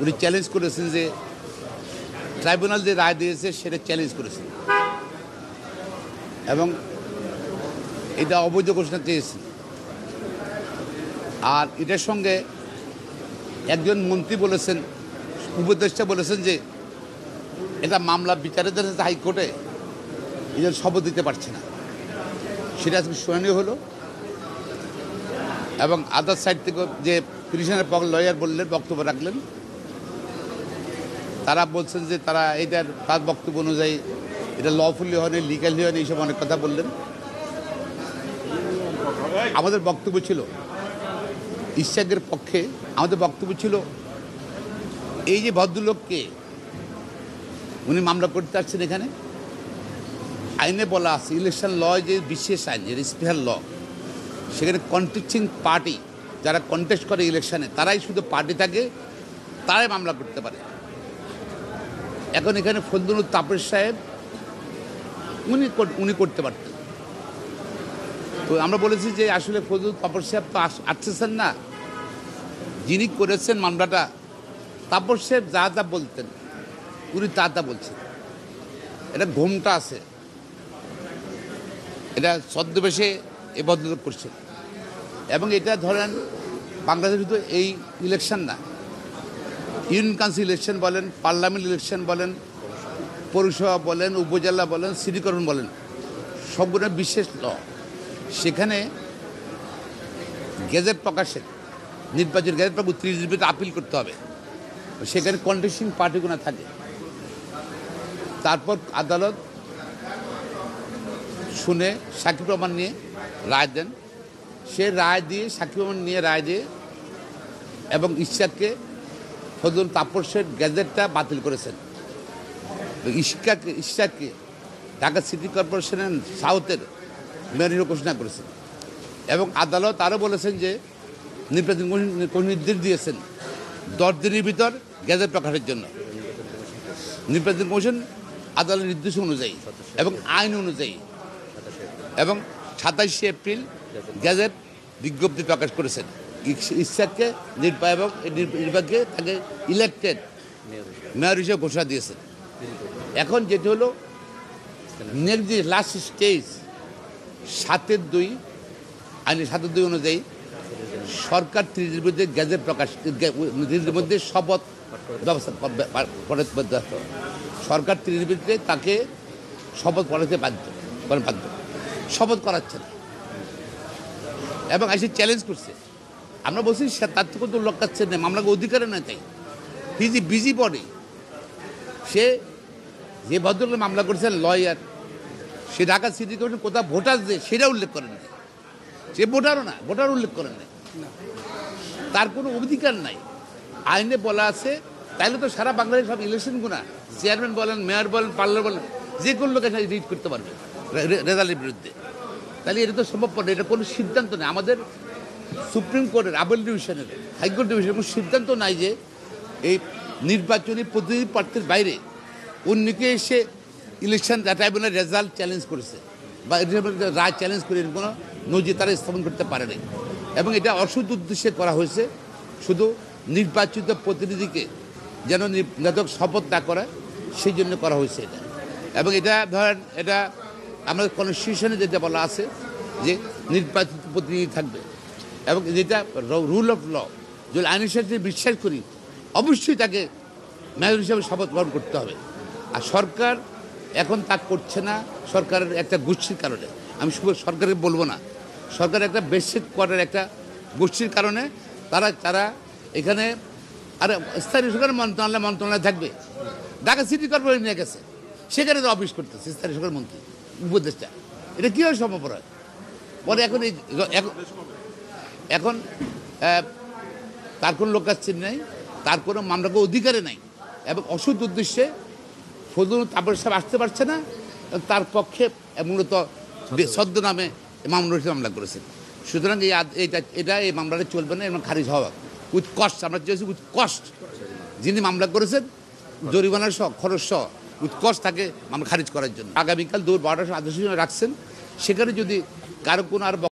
উনি চ্যালেঞ্জ করেছেন যে ট্রাইব্যুনাল যে রায় দিয়েছে সেটা চ্যালেঞ্জ করেছেন এবং এটা অবৈধ ঘোষণা চেয়েছেন। আর এটার সঙ্গে একজন মন্ত্রী বলেছেন, উপদেষ্টা বলেছেন যে এটা মামলা বিচারের জন্য হাইকোর্টে এদের শপথ দিতে পারছে না। সেটা আজকে শুনানি হলো এবং আদার সাইড থেকে যে পিটিশনের লয়ার বললেন, বক্তব্য রাখলেন, তারা বলছেন যে তারা এটার তার বক্তব্য অনুযায়ী এটা লফুলি হয়নি, লিগালি হয়নি, এইসব অনেক কথা বললেন। আমাদের বক্তব্য ছিল ইশাকের পক্ষে, আমাদের বক্তব্য ছিল এই যে ভদ্রলোককে উনি মামলা করতে আসছেন, এখানে আইনে বলা আছে ইলেকশন ল যে বিশেষ আইন, যে স্পেশাল ল, সেখানে কন্টেস্টিং পার্টি যারা কন্টেস্ট করে ইলেকশনে তারাই শুধু পার্টি থাকে, তারাই মামলা করতে পারে। এখন এখানে ফজলুল তাপস সাহেব উনি করতে পারতেন। তো আমরা বলেছি যে আসলে ফজলুল তাপস সাহেব তো আসতেছেন না, যিনি করেছেন মামলাটা তাপস সাহেব যা যা বলতেন উনি তা বলছেন। এটা ঘোমটা আছে, এটা ছদ্মবেশে এ ভদ্রলোক করছেন। এবং এটা ধরেন বাংলাদেশে শুধু এই ইলেকশন না, ইউনিয়ন কাউন্সিল ইলেকশন বলেন, পার্লামেন্ট ইলেকশন বলেন, পৌরসভা বলেন, উপজেলা বলেন, সিটি কর্পোরেশন বলেন, সবগুলো বিশেষ ল। সেখানে গেজেট প্রকাশের নির্বাচন গেজেট প্রকাশ 30 দিনের ভিতরে আপিল করতে হবে। সেখানে কন্টেস্টিং পার্টিগুলো থাকে। তারপর আদালত শুনে সাক্ষী প্রমাণ নিয়ে রায় দেন। সে রায় দিয়ে সাক্ষী প্রমাণ নিয়ে রায় দিয়ে এবং ফজলুল তাপসের গেজেটটা বাতিল করেছেন। ইশাককে ঢাকা সিটি কর্পোরেশনের সাউথের মেয়র ঘোষণা করেছেন। এবং আদালত আরও বলেছেন যে নির্বাচন কমিশন নির্দেশ দিয়েছেন 10 দিনের ভিতর গেজেট প্রকাশের জন্য। নির্বাচন কমিশন আদালতের নির্দেশ অনুযায়ী এবং আইন অনুযায়ী এবং 27শে এপ্রিল গেজেট বিজ্ঞপ্তি প্রকাশ করেছেন। ইশাককে নির্বাচকে তাকে ইলেক্টেড মেয়র হিসেবে ঘোষণা দিয়েছেন। এখন যেটি হলো নেক্সট যে লাস্ট স্টেজ 7-2 আইনের 7-2 অনুযায়ী সরকার 30 দিনের মধ্যে গেজেট প্রকাশ, 30 দিনের মধ্যে শপথ ব্যবস্থা সরকার 30 দিনের মধ্যে তাকে শপথ পড়াতে বাধ্য শপথ করাচ্ছে না এবং এসে চ্যালেঞ্জ করছে। আমরা বলছি তার থেকে তো লোক কাছে নেই, মামলাকে অধিকারে না চাই। বিজি বডি, সে যে ভদ্রলোক মামলা করেছেন লয়ার, সে ঢাকা সিটি কর্পোরেশন কোথাও ভোটার যে সেটা উল্লেখ করেন নাই, সে ভোটারও না, ভোটার উল্লেখ করেন নাই, তার কোনো অধিকার নাই। আইনে বলা আছে, তাইলে তো সারা বাংলাদেশ সব ইলেকশনগুলো চেয়ারম্যান বলেন, মেয়র বলেন, পার্লার বলেন, যে কোনো লোক এখানে রিড করতে পারবে রেজাল্টের বিরুদ্ধে। তাহলে এটা তো সম্ভবপর, এটা কোনো সিদ্ধান্ত নেই। আমাদের সুপ্রিম কোর্টের আপিল ডিভিশনের, হাইকোর্ট ডিভিশনের কোনো সিদ্ধান্ত নাই যে এই নির্বাচনী প্রতিনিধি প্রার্থীর বাইরে অন্যকে এসে ইলেকশন ট্রাইব্যুনাল রেজাল্ট চ্যালেঞ্জ করেছে বা রায় চ্যালেঞ্জ করে কোনো নজির তারা স্থাপন করতে পারে নাই। এবং এটা অসৎ উদ্দেশ্যে করা হয়েছে, শুধু নির্বাচিত প্রতিনিধিকে যেন নির্বাচক শপথ না করে সেই জন্য করা হয়েছে এটা। এবং এটা ধরেন এটা আমাদের কনস্টিটিউশনে যেটা বলা আছে যে নির্বাচিত প্রতিনিধি থাকবে এবং যেটা রুল অফ ল, যদি আইনের সাথে বিশ্বাস করি অবশ্যই তাকে মেয়র হিসাবে শপথ গ্রহণ করতে হবে। আর সরকার এখন তা করছে না, সরকারের একটা গোষ্ঠীর কারণে। আমি শুধু সরকারকে বলবো না, সরকারের একটা বেশিক করার একটা গোষ্ঠীর কারণে তারা এখানে আর স্থানীয় সরকার মন্ত্রণালয় থাকবে। ঢাকা সিটি কর্পোরেশন নিয়ে গেছে, সেখানে তো অফিস করতেছে স্থানীয় সরকার মন্ত্রী উপদেষ্টা। এটা কীভাবে সম্ভব হয়? পরে এখন তার কোনো লোক কাছে নেই, তার কোনো মামলাকে অধিকারে নাই এবং অসৎ উদ্দেশ্যে ফজলুল তাপস সাহেব আসতে পারছে না। তার পক্ষে মূলত সদ্য নামে মামলা করেছেন। সুতরাং এই মামলাটা চলবে না এবং খারিজ হওয়া উইথ কস্ট। আমরা চেয়েছি উইথ কস্ট, যিনি মামলা করেছেন জরিমানার সহ খরচ সহ উইথ কস্ট তাকে মামলা খারিজ করার জন্য। আগামীকাল 12টার আদেশ রাখছেন। সেখানে যদি কারো কোনো আর